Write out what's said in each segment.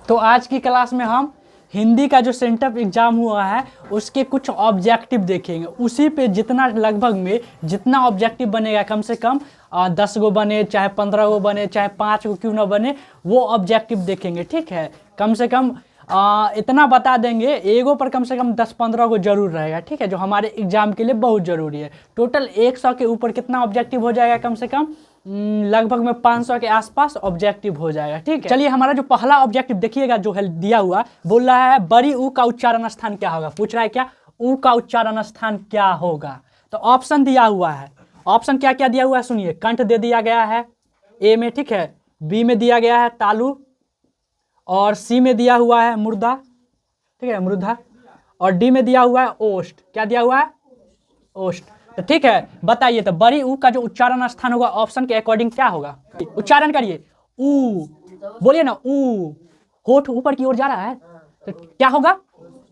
तो आज की क्लास में हम हिंदी का जो सेंटअप एग्ज़ाम हुआ है उसके कुछ ऑब्जेक्टिव देखेंगे। उसी पे जितना लगभग में जितना ऑब्जेक्टिव बनेगा, कम से कम 10 गो बने, चाहे 15 गो बने, चाहे 5 गो क्यों ना बने, वो ऑब्जेक्टिव देखेंगे। ठीक है, कम से कम इतना बता देंगे, एगो पर कम से कम 10-15 गो जरूर रहेगा। ठीक है, जो हमारे एग्जाम के लिए बहुत ज़रूरी है। टोटल 100 के ऊपर कितना ऑब्जेक्टिव हो जाएगा? कम से कम लगभग में 500 के आसपास ऑब्जेक्टिव हो जाएगा। ठीक है, चलिए हमारा जो पहला ऑब्जेक्टिव देखिएगा, जो है दिया हुआ, बोल रहा है बड़ी ऊ का उच्चारण स्थान क्या होगा। पूछ रहा है क्या, ऊ का उच्चारण स्थान क्या होगा। तो ऑप्शन दिया हुआ है, ऑप्शन क्या क्या दिया हुआ है सुनिए। कंठ दे दिया गया है ए में, ठीक है, बी में दिया गया है तालु, और सी में दिया हुआ है मुर्दा, ठीक है, मृदा, और डी में दिया हुआ है ओष्ठ। क्या दिया हुआ है? ओष्ठ। तो ठीक है, बताइए तो बड़ी ऊ का जो उच्चारण स्थान होगा ऑप्शन के अकॉर्डिंग क्या होगा? उच्चारण करिए, ऊ, बोलिए ना, ऊ। होठ ऊपर की ओर जा रहा है तो क्या होगा?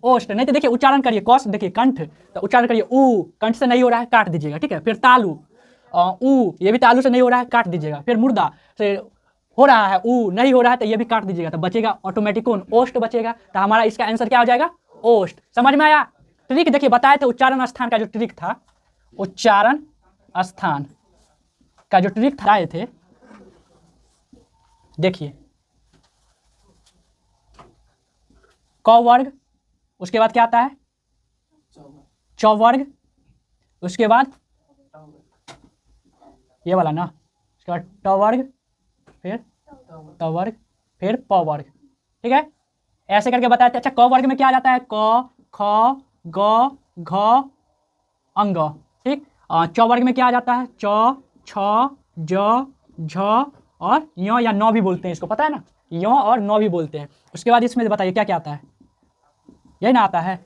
ओष्ठ। नहीं तो देखिए उच्चारण करिए, कौश देखिए कंठ, तो उच्चारण करिए ऊ, कंठ से नहीं हो रहा है काट दीजिएगा। ठीक है, फिर तालु, ऊ, ये भी तालु से नहीं हो रहा है काट दीजिएगा। फिर मुर्दा से हो रहा है, ऊ नहीं हो रहा है तो ये भी काट दीजिएगा। तो बचेगा ऑटोमेटिक कौन? ओष्ठ बचेगा। तो हमारा इसका आंसर क्या हो जाएगा? ओष्ठ। समझ में आया? ट्रिक देखिए बताए थे, उच्चारण स्थान का जो ट्रिक था, उच्चारण स्थान का जो ट्रिक था आए थे, देखिए क वर्ग, उसके बाद क्या आता है? च वर्ग, उसके बाद ये वाला ना, उसके बाद ट वर्ग, फिर त वर्ग, फिर प वर्ग। ठीक है, ऐसे करके बताए थे। अच्छा, क वर्ग में क्या आ जाता है? क, ख, ग, घ, अंग। ठीक, च वर्ग में क्या आ जाता है? च, छ, ज, झ और य या नौ भी बोलते हैं इसको, पता है ना, य और नौ भी बोलते हैं। उसके बाद इसमें बताइए क्या क्या आता है? यही ना आता है,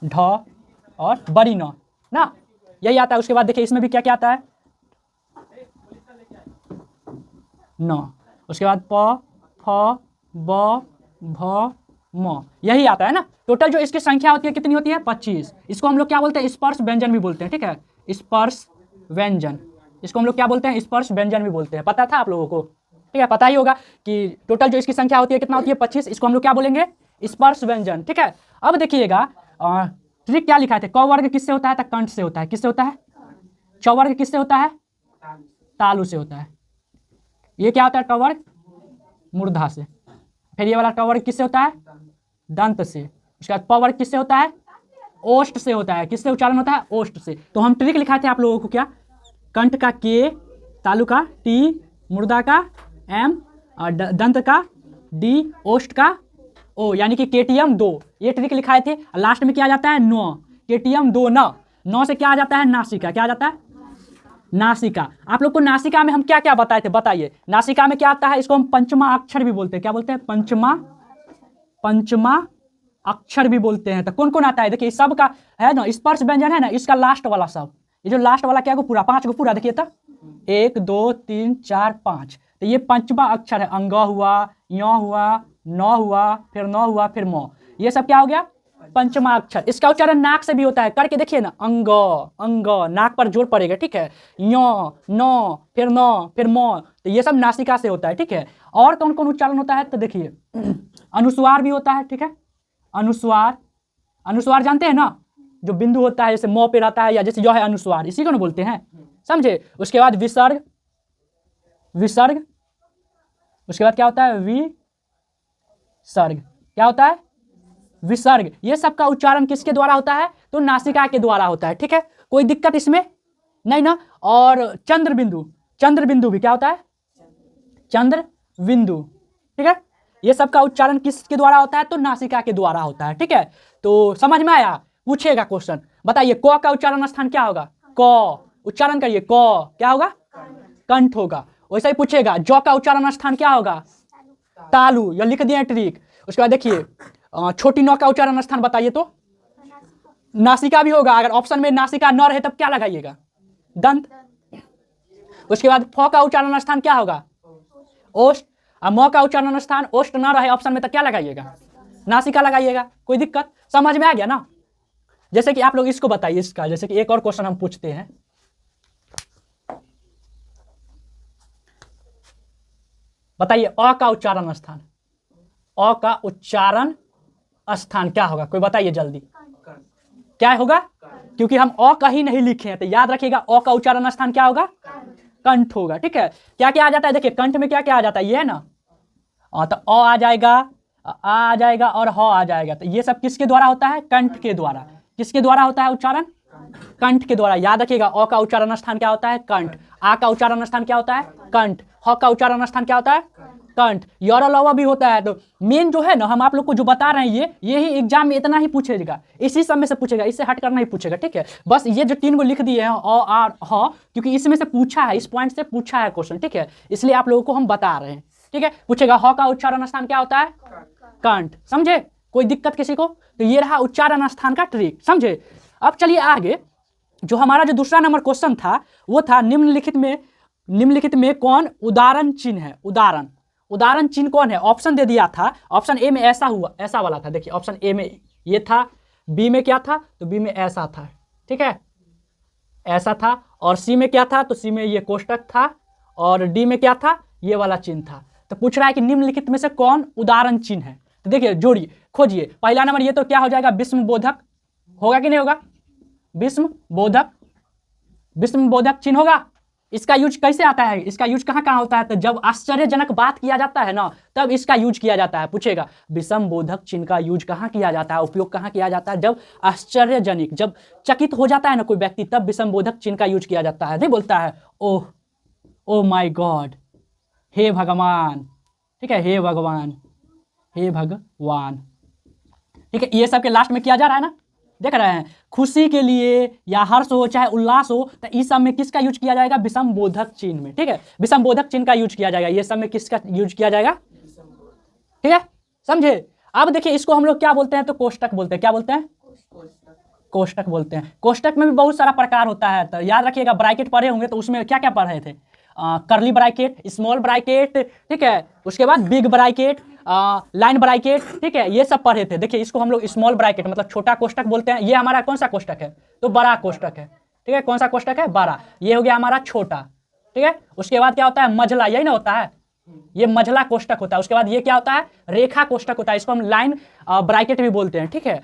ढ और बड़ी न ना, यही आता है। उसके बाद देखिए इसमें भी क्या क्या आता है? न, उसके बाद प, फ, ब, भ, म, यही आता है ना। टोटल जो इसकी संख्या होती है कितनी होती है? 25। इसको हम लोग क्या बोलते हैं? स्पर्श व्यंजन भी बोलते हैं। ठीक है, स्पर्श व्यंजन, इसको हम लोग क्या बोलते हैं? स्पर्श व्यंजन भी बोलते हैं। पता था आप लोगों को? ठीक है, पता ही होगा कि टोटल जो इसकी संख्या होती है कितना होती है? 25। इसको हम लोग क्या बोलेंगे? स्पर्श व्यंजन। ठीक है, अब देखिएगा ट्रिक क्या लिखा है? क वर्ग किससे होता है? तो कंठ से होता है। किससे होता है? च वर्ग किससे होता है? तालु से होता है। ये क्या होता है? ट वर्ग मूर्धा से। फिर ये वाला ट वर्ग किससे होता है? दंत से। उसके बाद प वर्ग किससे होता है? ओष्ठ से होता है। किससे उच्चारण होता है? ओष्ठ से। तो हम ट्रिक लिखाए थे आप लोगों को, क्या? कंठ का के, तालु का टी, मुर्दा का एम, और दंत का डी, ओष्ठ का ओ, यानी कि केटीएम 2। ये ट्रिक लिखाए थे। लास्ट में क्या आ जाता है? नौ, केटीएम 2 न, नौ से क्या आ जाता है? नासिका। क्या आ जाता है? नासिका। आप लोग को नासिका में हम क्या क्या बताए थे? बताइए, नासिका में क्या आता है? इसको हम पंचमा अक्षर भी बोलते हैं। क्या बोलते हैं? पंचमा अक्षर भी बोलते हैं। तो कौन कौन आता है? देखिए सब का है ना, स्पर्श व्यंजन है ना, इसका लास्ट वाला सब, ये जो लास्ट वाला क्या को पूरा 5 को पूरा देखिए तो 1 2 3 4 5। तो ये पंचमा अक्षर है। अंग हुआ, य हुआ, न हुआ, फिर न हुआ, फिर म, ये सब क्या हो गया? पंचमा अक्षर। इसका उच्चारण नाक से भी होता है, करके देखिए ना, अंग, अंग, नाक पर जोर पड़ेगा। ठीक है, य, न, फिर न, फिर म, तो ये सब नासिका से होता है। ठीक है, और कौन कौन उच्चारण होता है? तो देखिए अनुस्वार भी होता है। ठीक है, अनुस्वार, अनुस्वार जानते हैं ना, जो बिंदु होता है जैसे म पे रहता है, या जैसे जो है अनुस्वार, इसी को ना बोलते हैं, समझे। उसके बाद विसर्ग, विसर्ग, उसके बाद क्या होता है? विसर्ग। क्या होता है? विसर्ग। ये सब का उच्चारण किसके द्वारा होता है? तो नासिका के द्वारा होता है। ठीक है, कोई दिक्कत इसमें नहीं ना। और चंद्र बिंदु, चंद्र बिंदु भी क्या होता है? चंद्र बिंदु। ठीक है, ये सब का उच्चारण किसके द्वारा होता है? तो नासिका के द्वारा होता है। ठीक है, तो समझ में आया? पूछेगा क्वेश्चन, बताइए क का उच्चारण स्थान क्या होगा? क, उच्चारण करिए, क क्या होगा? कंठ होगा। वैसा ही पूछेगा ज का उच्चारण स्थान क्या होगा? तालु, यह लिख दिए ट्रिक। उसके बाद देखिए छोटी नौ का उच्चारण स्थान बताइए तो नासिका भी होगा। अगर ऑप्शन में नासिका न रहे तब क्या लगाइएगा? दंत। उसके बाद फ का उच्चारण स्थान क्या होगा? ओष्ठ। और म का उच्चारण स्थान ओष्ठ न रहे ऑप्शन में तो क्या लगाइएगा? नासिका लगाइएगा। कोई दिक्कत? समझ में आ गया ना? जैसे कि आप लोग इसको बताइए, इसका जैसे कि एक और क्वेश्चन हम पूछते हैं, बताइए अ का उच्चारण स्थान। अ का उच्चारण स्थान क्या होगा, कोई बताइए जल्दी। क्या होगा? क्योंकि हम अ का ही नहीं लिखे हैं, तो याद रखिएगा अ का उच्चारण स्थान क्या होगा? कंठ होगा। ठीक है, क्या क्या आ जाता है, देखिए कंठ में क्या क्या आ जाता है, ये है ना, तो अ आ जाएगा, आ जाएगा और ह आ जाएगा। तो ये सब किसके द्वारा होता है? कंठ के द्वारा। किसके द्वारा होता है उच्चारण? कंठ के द्वारा। याद रखिएगा अ का उच्चारण स्थान क्या होता है? कंठ। आ का उच्चारण स्थान क्या होता है? कंठ। ह का उच्चारण स्थान क्या होता है? कंठ। यर लवा भी होता है। तो मेन जो है ना, हम आप लोग को जो बता रहे हैं ये ही एग्जाम में इतना ही पूछेगा, इसी सब में से पूछेगा, इससे हट कर नहीं पूछेगा। ठीक है, बस ये जो 3 को लिख दिए हैं अ आ ह, क्योंकि इसमें से पूछा है, इस पॉइंट से पूछा है क्वेश्चन। ठीक है, इसलिए आप लोगों को हम बता रहे हैं। ठीक है, पूछेगा ह का उच्चारण स्थान क्या होता है? कंठ। समझे? कोई दिक्कत किसी को? तो ये रहा उच्चारण स्थान का ट्रिक। समझे? अब चलिए आगे, जो हमारा जो दूसरा नंबर क्वेश्चन था वो था निम्नलिखित में कौन उदाहरण चिन्ह है? उदाहरण चिन्ह कौन है? ऑप्शन दे दिया था। ऑप्शन ए में ऐसा हुआ, ऐसा वाला था। देखिए ऑप्शन ए में ये था, बी में क्या था, तो बी में ऐसा था। ठीक है, ऐसा था। और सी में क्या था, तो सी में ये कोष्टक था। और डी में क्या था, ये वाला चिन्ह था। तो पूछ रहा है कि निम्नलिखित में से कौन उदाहरण चिन्ह है? तो देखिए जोड़िए, खोजिए। पहला नंबर ये तो क्या हो जाएगा? विस्म बोधक होगा कि नहीं होगा? विस्म बोधक चिन्ह होगा। इसका यूज कैसे आता है? इसका यूज कहाँ कहाँ होता है? तो जब आश्चर्यजनक बात किया जाता है ना, तब इसका यूज किया जाता है। पूछेगा विषम बोधक चिन्ह का यूज कहाँ किया जाता है, उपयोग कहाँ किया जाता है? जब आश्चर्यजनक, जब चकित हो जाता है ना कोई व्यक्ति, तब विषम बोधक चिन्ह का यूज किया जाता है। नहीं बोलता है ओह, ओ माय गॉड, हे भगवान। ठीक है, हे भगवान, हे भगवान। ठीक है, ये सब के लास्ट में किया जा रहा है ना, देख रहे हैं। खुशी के लिए या हर्ष हो चाहे उल्लास हो, तो इस सब में किसका यूज किया जाएगा? विषम बोधक चिन्ह में। ठीक है, विषम बोधक चिन्ह का यूज किया जाएगा। ये सब में किसका यूज किया जाएगा? ठीक है, समझे? अब देखिए इसको हम लोग क्या बोलते हैं, तो कोष्टक बोलते हैं। क्या बोलते हैं? कोष्टक बोलते हैं। कोष्टक में भी बहुत सारा प्रकार होता है, तो याद रखिएगा। ब्रैकेट पढ़े होंगे तो उसमें क्या क्या पढ़े थे? करली ब्रैकेट, स्मॉल ब्रैकेट, ठीक है, उसके बाद बिग ब्रैकेट, लाइन ब्रैकेट। ठीक है, ये सब पढ़े थे। देखिए इसको हम लोग स्मॉल ब्रैकेट मतलब छोटा कोष्टक बोलते हैं। ये हमारा कौन सा कोष्टक है? तो बड़ा कोष्टक है। ठीक है, कौन सा कोष्टक है? बड़ा। ये हो गया हमारा छोटा। ठीक है, उसके बाद क्या होता है? मझला, यही ना होता है, ये मझला कोष्टक होता है। उसके बाद ये क्या होता है? रेखा कोष्टक होता है। इसको हम लाइन ब्रैकेट भी बोलते हैं। ठीक है,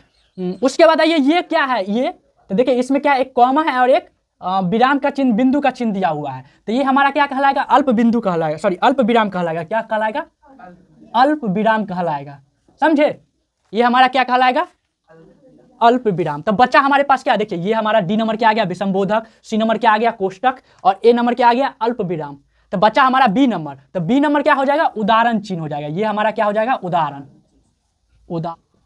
उसके बाद आइए, ये क्या है? ये तो देखिए इसमें क्या, एक कॉमा है और एक विराम का चिन्ह, बिंदु का चिन्ह दिया हुआ है। तो ये हमारा क्या कहलाएगा? अल्प बिंदु कहलाएगा, सॉरी अल्प विराम कहलाएगा। क्या कहलाएगा? अल्प विराम कहलाएगा। समझे? ये हमारा क्या कहलाएगा? अल्प विराम। तो बच्चा हमारे पास क्या, देखिए ये हमारा डी नंबर क्या आ गया? विषम बोधक। सी नंबर क्या आ गया? कोष्टक। और ए नंबर क्या आ गया? अल्प विराम। तो बच्चा हमारा बी नंबर। तो बी नंबर क्या हो जाएगा? उदाहरण चिन्ह हो जाएगा। ये हमारा क्या हो जाएगा?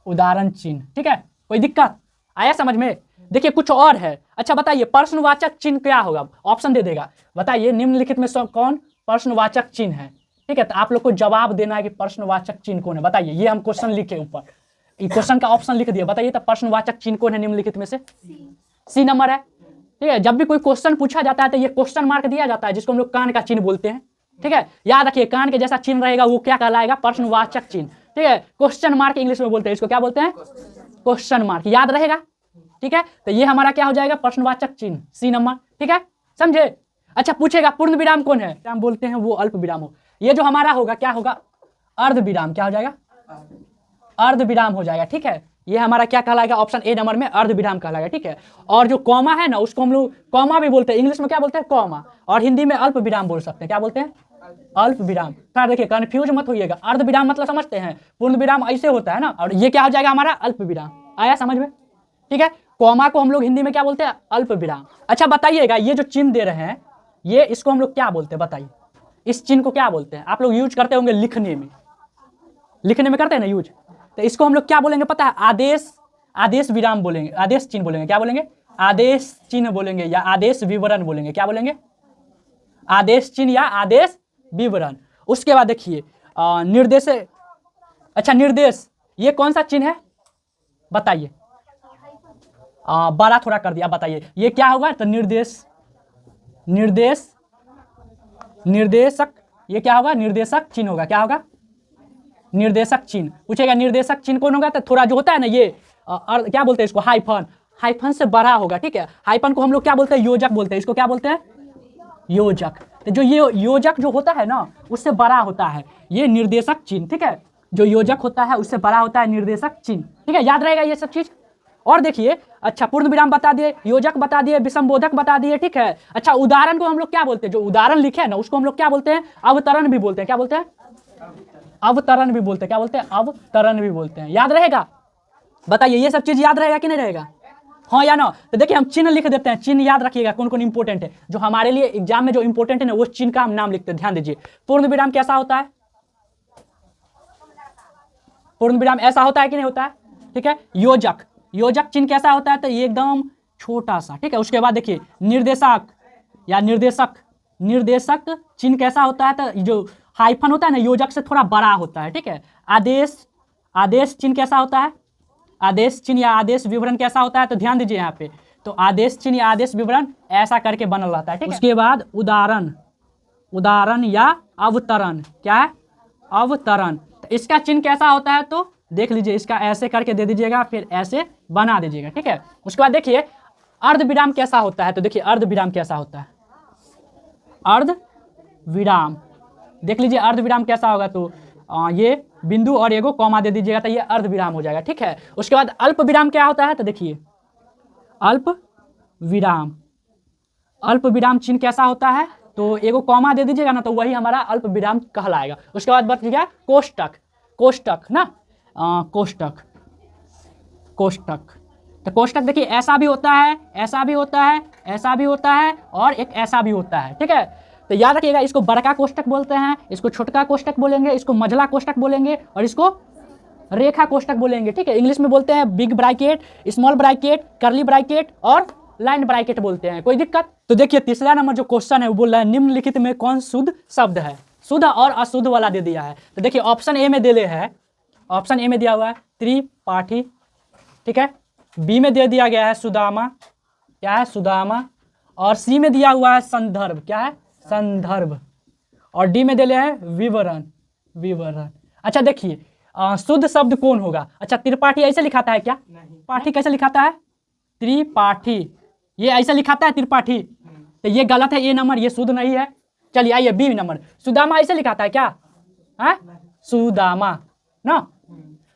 उदाहरण चिन्ह। ठीक है, कोई दिक्कत आया समझ में? देखिए कुछ और है। अच्छा बताइए, प्रश्नवाचक चिन्ह क्या होगा? ऑप्शन दे देगा। बताइए निम्नलिखित में कौन प्रश्नवाचक चिन्ह है? ठीक है, तो आप लोग को जवाब देना है कि प्रश्नवाचक चिन्ह कौन है। बताइए, ये हम क्वेश्चन लिखे ऊपर, ये क्वेश्चन का ऑप्शन लिख दिया। बताइए तो प्रश्नवाचक चिन्ह कौन है निम्नलिखित में से? सी नंबर है। ठीक है, जब भी कोई क्वेश्चन पूछा जाता है तो ये क्वेश्चन मार्क दिया जाता है, जिसको हम लोग कान का चिन्ह बोलते हैं। ठीक है, याद रखिए कान के जैसा चिन्ह रहेगा वो क्या कहलाएगा? प्रश्नवाचक चिन्ह। ठीक है, क्वेश्चन मार्क इंग्लिश में बोलते हैं, इसको क्या बोलते हैं? Question mark. याद रहेगा। ठीक है, तो ये हमारा क्या हो जाएगा? प्रश्नवाचक चिन्ह, सी नंबर। ठीक है, समझे? अच्छा पूछेगा पूर्ण विराम कौन है? विराम बोलते हैं वो अल्प विराम हो। ये जो हमारा होगा क्या होगा? अर्ध विराम। क्या हो जाएगा? अर्ध विराम हो जाएगा। ठीक है, ये हमारा क्या कहलाएगा? ऑप्शन ए नंबर में अर्ध विराम कहलाएगा। ठीक है, और जो कॉमा है ना, उसको हम लोग कॉमा भी बोलते हैं। इंग्लिश में क्या बोलते हैं? कॉमा। और हिंदी में अल्प विराम बोल सकते हैं। क्या बोलते हैं? अल्प विराम। सर देखिए कंफ्यूज मत होइएगा, अर्ध विराम मतलब समझते हैं, पूर्ण विराम ऐसे होता है ना, और ये क्या हो जाएगा हमारा? अल्प विराम। आया समझ में? ठीक है, कॉमा को हम लोग हिंदी में क्या बोलते हैं? अल्प विराम। अच्छा बताइएगा, ये जो चिन्ह दे रहे हैं, ये इसको हम लोग क्या बोलते हैं? बताइए, इस चिन्ह को क्या बोलते हैं? आप लोग यूज करते होंगे लिखने में करते हैं ना यूज, तो इसको हम लोग क्या बोलेंगे पता है? आदेश विराम बोलेंगे, आदेश चिन्ह बोलेंगे। क्या बोलेंगे? आदेश चिन्ह बोलेंगे या आदेश विवरण बोलेंगे। क्या बोलेंगे? आदेश चिन्ह या आदेश विवरण। उसके बाद देखिए निर्देश। अच्छा निर्देश, ये कौन सा चिन्ह है बताइए? बड़ा थोड़ा कर दिया। बताइए ये क्या होगा? तो निर्देशक, ये क्या होगा? निर्देशक चिन्ह होगा। क्या होगा? निर्देशक चिन्ह। पूछेगा निर्देशक चिन्ह कौन होगा? तो थोड़ा जो होता है ना, ये क्या बोलते हैं इसको? हाइफन से बड़ा होगा। ठीक है, हाइफन को हम लोग क्या बोलते हैं? योजक बोलते हैं। इसको क्या बोलते हैं? योजक। तो जो ये योजक जो होता है ना, उससे बड़ा होता है, ये निर्देशक चिन्ह। ठीक है, जो योजक होता है उससे बड़ा होता है निर्देशक चिन्ह। ठीक है, याद रहेगा ये सब चीज। और देखिए, अच्छा पूर्ण विराम बता दिए, योजक बता दिए, विषमबोधक बता दिए। ठीक है, अच्छा उदाहरण को हम लोग क्या बोलते हैं, जो उदाहरण लिखे है ना उसको हम लोग क्या बोलते हैं, अवतरण भी बोलते हैं। क्या बोलते हैं, अवतरण भी बोलते हैं। क्या बोलते हैं, अवतरण भी बोलते हैं। याद रहेगा, बताइए ये सब चीज याद रहेगा कि नहीं रहेगा, हाँ या ना। तो देखिए हम चिन्ह लिख देते हैं, चिन्ह याद रखिएगा कौन कौन इंपॉर्टेंट है, जो हमारे लिए एग्जाम में जो इंपॉर्टेंट है ना वो चिन्ह का हम नाम लिखते हैं। ध्यान दीजिए, पूर्ण विराम कैसा होता है, पूर्ण विराम ऐसा होता है कि नहीं होता है। ठीक है, योजक, योजक चिन्ह कैसा होता है, तो ये एकदम छोटा सा। ठीक है, उसके बाद देखिए निर्देशक या निर्देशक, निर्देशक चिन्ह कैसा होता है, तो जो हाइफन होता है ना योजक से थोड़ा बड़ा होता है। ठीक है, आदेश, आदेश चिन्ह कैसा होता है, आदेश चिन्ह या आदेश विवरण कैसा होता है, तो ध्यान दीजिए यहाँ पे, तो आदेश चिन्ह या आदेश विवरण ऐसा करके बनल रहता है। ठीक है, उसके बाद उदाहरण, उदाहरण या अवतरण, क्या है, अवतरण। तो इसका चिन्ह कैसा होता है, तो देख लीजिए, इसका ऐसे करके दे दीजिएगा, फिर ऐसे बना दीजिएगा। ठीक है, उसके बाद देखिए अर्ध विराम कैसा होता है, तो देखिए अर्ध विराम कैसा होता है, अर्ध विराम देख लीजिए, अर्ध विराम कैसा होगा, तो ये बिंदु और एगो कॉमा दे दीजिएगा, तो ये अर्ध विराम हो जाएगा। ठीक है, उसके बाद अल्प विराम क्या होता है, तो देखिए अल्प विराम, अल्प विराम चिन्ह कैसा होता है, तो एगो कॉमा दे दीजिएगा ना, तो वही हमारा अल्प विराम कहलाएगा। उसके बाद बच गया कोष्टक, कोष्टक ना, कोष्टक, कोष्टक। तो कोष्टक देखिए ऐसा भी होता है, ऐसा भी होता है, ऐसा भी होता है, और एक ऐसा भी होता है। ठीक है, तो याद रखिएगा, इसको बड़का कोष्टक बोलते हैं, इसको छोटका कोष्टक बोलेंगे, इसको मझला कोष्टक बोलेंगे, और इसको रेखा कोष्टक बोलेंगे। ठीक है, इंग्लिश में बोलते हैं big bracket, small bracket, curly bracket और लाइन ब्रैकेट बोलते हैं। कोई दिक्कत। तो देखिए तीसरा नंबर जो क्वेश्चन है वो बोल रहा है निम्नलिखित में कौन शुद्ध शब्द है, शुद्ध और अशुद्ध वाला दे दिया है। तो देखिए ऑप्शन ए में दे है, ऑप्शन ए में दिया हुआ है त्रिपाठी। ठीक है, बी में दे दिया गया है सुदामा, क्या है, सुदामा, और सी में दिया हुआ है संदर्भ, क्या है, संदर्भ, और डी में दे है विवरण, विवरण। अच्छा देखिए शुद्ध शब्द कौन होगा, अच्छा त्रिपाठी ऐसे लिखाता है क्या, पाठी कैसे लिखाता है, त्रिपाठी, ये ऐसे लिखाता है त्रिपाठी, तो ये गलत है, ये नंबर, ये शुद्ध नहीं है। चलिए आइए बी नंबर, सुदामा ऐसे लिखाता है क्या, है सुदामा ना,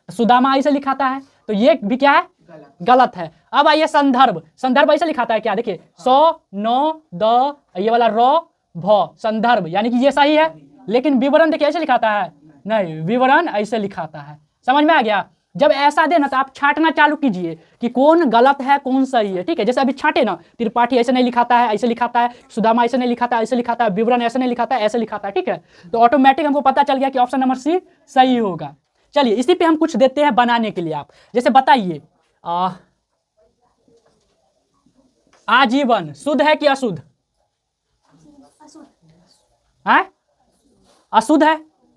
सुदामा ऐसे लिखाता है, तो ये भी क्या है, गलत है। अब आइए संदर्भ, संदर्भ ऐसे लिखाता है क्या, देखिए 100 9 द ये वाला रो भ, संदर्भ, यानी कि ये सही है। लेकिन विवरण देखिए ऐसे लिखाता है, नहीं विवरण ऐसे लिखाता है। समझ में आ गया। जब ऐसा दे ना तो आप छांटना चालू कीजिए कि कौन गलत है कौन सही है। ठीक है, जैसे अभी छांटे ना, त्रिपाठी ऐसे नहीं लिखाता है, ऐसे लिखाता है, सुदामा ऐसे नहीं लिखाता है, ऐसे लिखाता है, विवरण ऐसे नहीं लिखाता है, ऐसे लिखाता है। ठीक है, तो ऑटोमेटिक हमको पता चल गया कि ऑप्शन नंबर सी सही होगा। चलिए इसी पे हम कुछ देते हैं बनाने के लिए। आप जैसे बताइए आजीवन शुद्ध है कि अशुद्ध, है अशुद्ध है।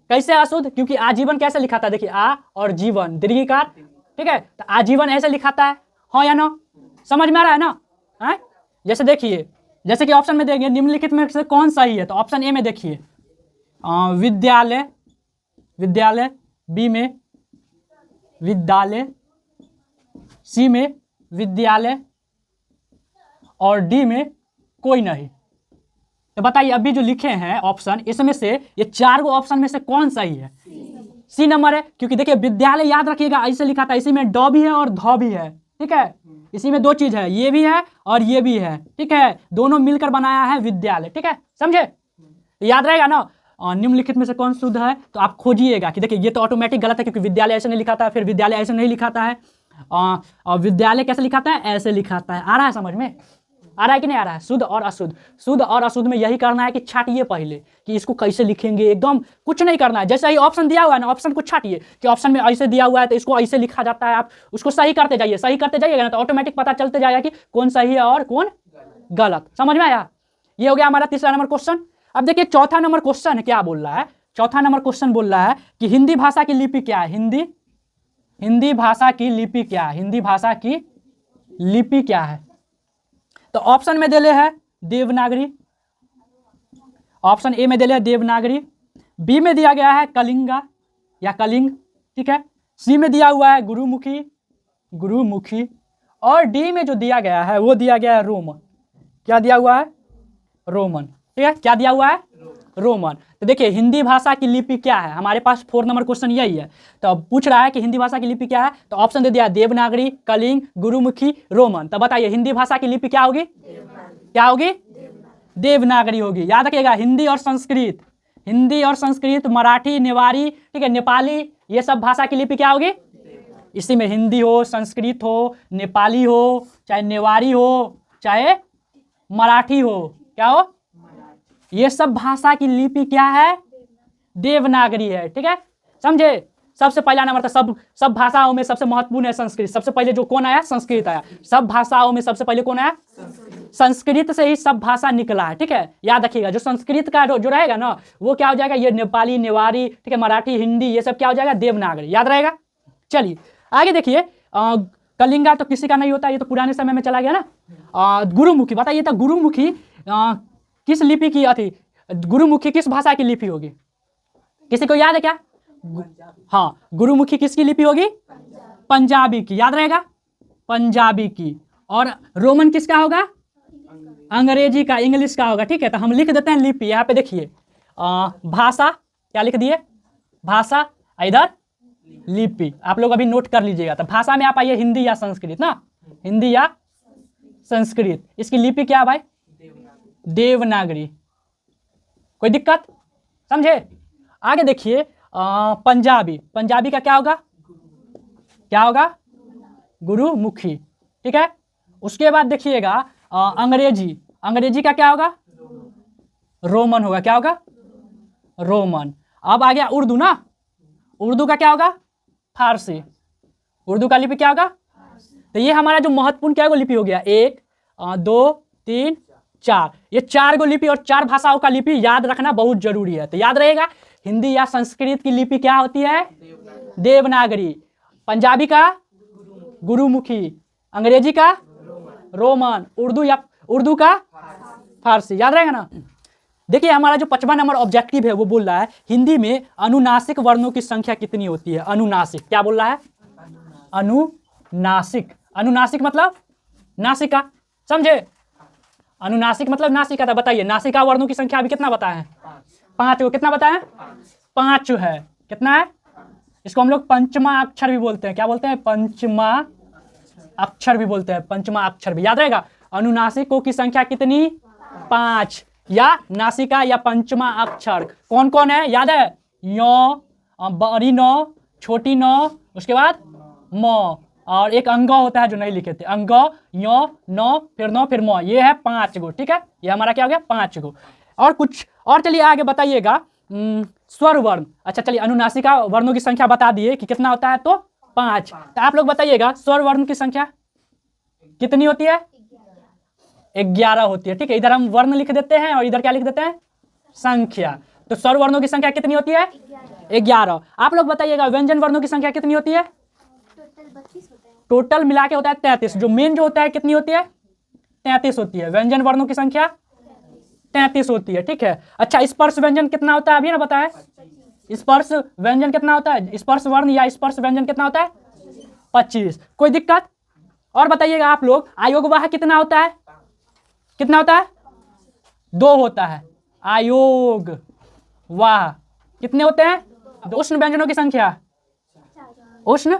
कैसे अशुद्ध, क्योंकि आजीवन कैसे लिखाता है, देखिए आ और जीवन दीर्घिकार। ठीक है, तो आजीवन ऐसे लिखाता है, हाँ या ना, समझ में आ रहा है ना, है? जैसे देखिए, जैसे कि ऑप्शन में देंगे निम्नलिखित में से कौन सही है, तो ऑप्शन ए में देखिए विद्यालय, विद्यालय, बी में विद्यालय, सी में विद्यालय, और डी में कोई नहीं। तो बताइए अभी जो लिखे हैं ऑप्शन, इसमें से ये 4 ऑप्शन में से कौन सही है, सी नंबर है। क्योंकि देखिए विद्यालय याद रखिएगा ऐसे लिखा था, इसी में ड भी है और ध भी है। ठीक है, इसी में 2 चीज है, ये भी है और ये भी है। ठीक है, दोनों मिलकर बनाया है विद्यालय। ठीक है, समझे, याद रहेगा ना। निम्नलिखित में से कौन शुद्ध है, तो आप खोजिएगा कि देखिए ये तो ऑटोमेटिक गलत है, क्योंकि विद्यालय ऐसे नहीं लिखाता है, फिर विद्यालय ऐसे नहीं लिखाता है, और विद्यालय कैसे लिखाता है, ऐसे लिखाता है। आ रहा है समझ में, आ रहा है कि नहीं आ रहा है। शुद्ध और अशुद्ध, शुद्ध और अशुद्ध में यही करना है कि छाटिए पहले कि इसको कैसे लिखेंगे, एकदम कुछ नहीं करना है। जैसे ही ऑप्शन दिया हुआ है ना, ऑप्शन को छाटिए कि ऑप्शन में ऐसे दिया हुआ है तो इसको ऐसे लिखा जाता है, आप उसको सही करते जाइए, सही करते जाइएगा ना तो ऑटोमेटिक पता चलते जाएगा कि कौन सही है और कौन गलत। समझ में आया। ये हो गया हमारा तीसरा नंबर क्वेश्चन। अब देखिए चौथा नंबर क्वेश्चन क्या बोल रहा है, चौथा नंबर क्वेश्चन बोल रहा है कि हिंदी भाषा की लिपि क्या है, हिंदी भाषा की लिपि क्या है, हिंदी भाषा की लिपि क्या है। तो ऑप्शन में दिले है देवनागरी, ऑप्शन ए में दिले है देवनागरी, बी में दिया गया है कलिंगा या कलिंग। ठीक है, सी में दिया हुआ है गुरुमुखी, गुरुमुखी, और डी में जो दिया गया है वो दिया गया है रोमन। क्या दिया हुआ है, रोमन। ठीक है, क्या दिया हुआ है, रोमन। तो देखिए हिंदी भाषा की लिपि क्या है, हमारे पास 4 नंबर क्वेश्चन यही है। तो अब पूछ रहा है कि हिंदी भाषा की लिपि क्या है, तो ऑप्शन दे दिया देवनागरी, कलिंग, गुरुमुखी, रोमन। तो बताइए हिंदी भाषा की लिपि क्या होगी? क्या होगी? देवनागरी होगी। याद रखिएगा हिंदी और संस्कृत, हिंदी और संस्कृत, मराठी, नेवारी, ठीक है, नेपाली, ये सब भाषा की लिपि क्या होगी? इसी में हिंदी हो, संस्कृत हो, नेपाली हो, चाहे नेवारी हो, चाहे मराठी हो, क्या हो, ये सब भाषा की लिपि क्या है? देवनागरी है। ठीक है, समझे? सबसे पहला नंबर था, सब भाषाओं में सबसे महत्वपूर्ण है संस्कृत। सबसे पहले जो कौन आया? संस्कृत आया। सब भाषाओं में सबसे पहले कौन आया? संस्कृत से ही सब भाषा निकला है। ठीक है, याद रखिएगा जो संस्कृत का जो रहेगा ना वो क्या हो जाएगा? ये नेपाली, नेवारी, ठीक है, मराठी, हिंदी, ये सब क्या हो जाएगा? देवनागरी। याद रहेगा। चलिए आगे देखिए, कलिंगा तो किसी का नहीं होता, ये तो पुराने समय में चला गया ना। गुरुमुखी, बताइए तो गुरुमुखी किस लिपि की थी? गुरुमुखी किस भाषा की लिपि होगी? किसी को याद है क्या? हाँ, गुरुमुखी किसकी लिपि होगी? पंजाबी की। याद रहेगा, पंजाबी की। और रोमन किसका होगा? अंग्रेजी का, इंग्लिश का होगा। ठीक है, तो हम लिख देते हैं लिपि। यहाँ पे देखिए भाषा, क्या लिख दिए? भाषा, इधर लिपि। आप लोग अभी नोट कर लीजिएगा। तो भाषा में आप आइए हिंदी या संस्कृत ना, हिंदी या संस्कृत। इसकी लिपि क्या भाई? देवनागरी। कोई दिक्कत? समझे? आगे देखिए पंजाबी, पंजाबी का क्या होगा? क्या होगा? गुरुमुखी। ठीक है, उसके बाद देखिएगा अंग्रेजी, अंग्रेजी का क्या होगा? रोमन होगा। क्या होगा? रोमन। अब आ गया उर्दू ना, उर्दू का क्या होगा? फारसी। उर्दू का लिपि क्या होगा? तो ये हमारा जो महत्वपूर्ण क्या लिपि हो गया? 1 2 3 4, ये 4 गो लिपि और 4 भाषाओं का लिपि याद रखना बहुत जरूरी है। तो याद रहेगा हिंदी या संस्कृत की लिपि क्या होती है? देवनागरी। पंजाबी का गुरुमुखी, अंग्रेजी का रोमन, उर्दू का फारसी। याद रहेगा ना। देखिए हमारा जो 5वां नंबर ऑब्जेक्टिव है वो बोल रहा है हिंदी में अनुनासिक वर्णों की संख्या कितनी होती है? अनुनासिक, क्या बोल रहा है? अनुनासिक। अनुनासिक मतलब नासिका, समझे? अनुनासिक मतलब नासिका था। बताइए नासिका वर्णों की संख्या अभी कितना बताए हैं? 5 को। कितना बताए? 5 है। कितना है? इसको हम लोग पंचमा अक्षर भी बोलते हैं। क्या बोलते हैं? पंचमा अक्षर भी बोलते हैं, पंचमा अक्षर भी। याद रहेगा अनुनासिकों की संख्या कितनी? 5, या नासिका या पंचमा अक्षर कौन कौन है? याद है? यो, बड़ी नौ, छोटी नौ, उसके बाद म, और एक अंग होता है जो नहीं लिखे थे, अंग, यो, नौ, फिर नौ, फिर म। ये है 5 गो। ठीक है, ये हमारा क्या हो गया? 5 गो। और कुछ और, चलिए आगे बताइएगा स्वर वर्ण। अच्छा चलिए, अनुनासिका वर्णों की संख्या बता दिए कि कितना होता है, तो 5। तो आप लोग बताइएगा स्वर वर्ण की संख्या कितनी होती है? 11 होती है। ठीक है, इधर हम वर्ण लिख देते हैं और इधर क्या लिख देते हैं? संख्या। तो स्वर वर्णों की संख्या कितनी होती है? 11। आप लोग बताइएगा व्यंजन वर्णों की संख्या कितनी होती है? टोटल मिला के होता है 33। जो मेन जो होता है कितनी होती है? 33 होती है। व्यंजन वर्णों की संख्या 33 होती है। ठीक है, अच्छा स्पर्श व्यंजन कितना होता है अभी ना बताया? स्पर्श व्यंजन कितना होता है? स्पर्श वर्ण या स्पर्श व्यंजन कितना होता है? 25। कोई दिक्कत? और बताइएगा आप लोग आयोगवाह कितना होता है? कितना होता है? 2 होता है। आयोग वाह कितने होते हैं? उष्ण व्यंजनों की संख्या, उष्ण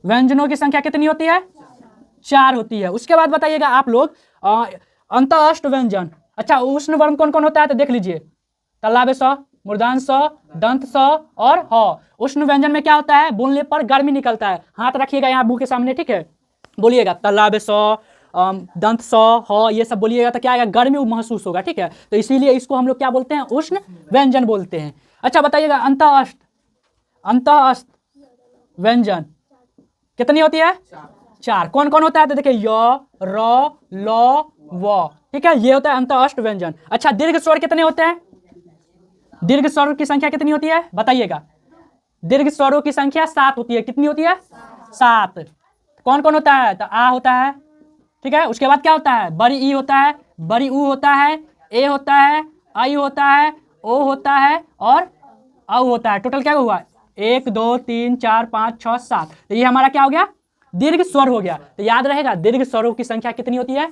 व्यंजनों की संख्या कितनी होती है? 4 होती है। उसके बाद बताइएगा आप लोग अंतःअष्ट व्यंजन। अच्छा उष्ण वर्ण कौन कौन होता है? तो देख लीजिए, तालाबे स, मूर्धान्ह स, दंत स और ह। उष्ण व्यंजन में क्या होता है? बोलने पर गर्मी निकलता है। हाथ रखिएगा यहाँ मुंह के सामने। ठीक है, बोलिएगा तालाबे स, दंत स, ह, ये सब बोलिएगा तो क्या आएगा? गर्मी महसूस होगा। ठीक है, तो इसीलिए इसको हम लोग क्या बोलते हैं? उष्ण व्यंजन बोलते हैं। अच्छा बताइएगा अंतःअष्ट, अंतःअष्ट व्यंजन कितनी होती है? 4। कौन कौन होता है? तो देखिए य, र, ल, व। ठीक है, ये होता है अंतःअष्ट व्यंजन। अच्छा दीर्घ स्वर कितने होते हैं? दीर्घ स्वरों की संख्या कितनी होती है? बताइएगा। दीर्घ स्वरों की संख्या 7 होती है। कितनी होती है? 7। कौन कौन होता है? तो आ होता है। ठीक है, उसके बाद क्या होता है? बड़ी ई होता है, बड़ी ऊ होता है, ए होता है, आई होता है, ओ होता है और औ होता है। टोटल क्या हुआ? 1 2 3 4 5 6 7। तो ये हमारा क्या हो गया? दीर्घ स्वर हो गया। तो याद रहेगा दीर्घ स्वरों की संख्या कितनी होती है?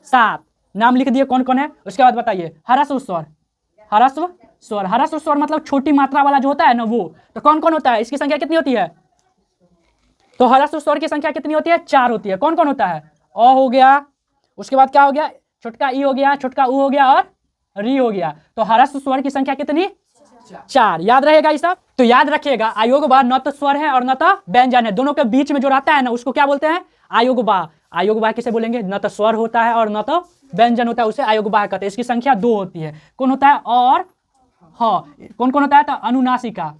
7। नाम लिख दिए कौन कौन है। उसके बाद बताइए हर्ष स्वर, ह्रस्व स्वर, ह्रस्व स्वर मतलब छोटी मात्रा वाला जो होता है ना वो। तो कौन कौन होता है, इसकी संख्या कितनी होती है? तो ह्रस्व स्वर की संख्या कितनी होती है? 4 होती है। कौन कौन होता है? अ हो गया, उसके बाद क्या हो गया, छोटका ई हो गया, छोटका ऊ हो गया और री हो गया। तो ह्रस्व स्वर की संख्या कितनी? 4। याद रहेगा ये सब? तो याद रखिएगा आयोग बा न तो स्वर है और न तो व्यंजन है, दोनों के बीच में जो रहता है ना उसको क्या बोलते हैं? आयोग बा। आयोग बा किसे बोलेंगे? न तो स्वर होता है और न तो व्यंजन होता है, उसे आयोग बा कहते हैं। इसकी संख्या 2 होती है। कौन होता है? और हाँ, कौन कौन होता है? तो अनुनासिका,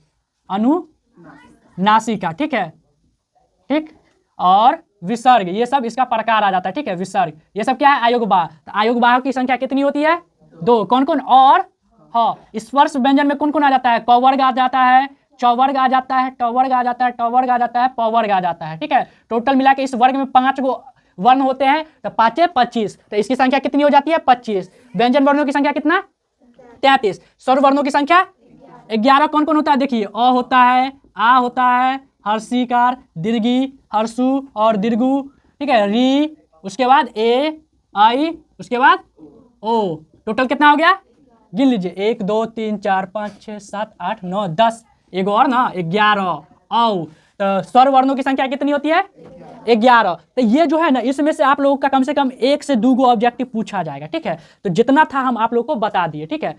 अनुनासिका, ठीक है, ठीक, और विसर्ग, ये सब इसका प्रकार आ जाता है, ठीक है, विसर्ग, ये सब क्या है? आयोगवाह। तो आयोगवाह की संख्या कितनी होती है? 2। कौन कौन? और हाँ, स्पर्श व्यंजन में कौन कौन आ जाता है? क वर्ग आ जाता है, च वर्ग आ जाता है, ट वर्ग आ जाता है, ट वर्ग आ जाता है, प वर्ग आ जाता है, ठीक है। टोटल मिला के इस वर्ग में 5 गो वर्ण होते हैं, तो 5 × 25, तो इसकी संख्या कितनी हो जाती है? 25। व्यंजन वर्णों की संख्या कितना? 33। स्वर वर्णों की संख्या 11। कौन कौन होता है? देखिए, अ होता है, आ होता है, हर्षिकार, दीर्घी, हर्षु और दीर्घु, ठीक है, री, उसके बाद ए, आई, उसके बाद ओ। टोटल कितना हो गया? गिन लीजिए, 1 2 3 4 5 6 7 8 9 10, एक और ना 11 औ। तो स्वर वर्णों की संख्या कितनी होती है? 11। तो ये जो है ना, इसमें से आप लोगों का कम से कम 1 से 2 गो ऑब्जेक्टिव पूछा जाएगा, ठीक है। तो जितना था हम आप लोग को बता दिए, ठीक है।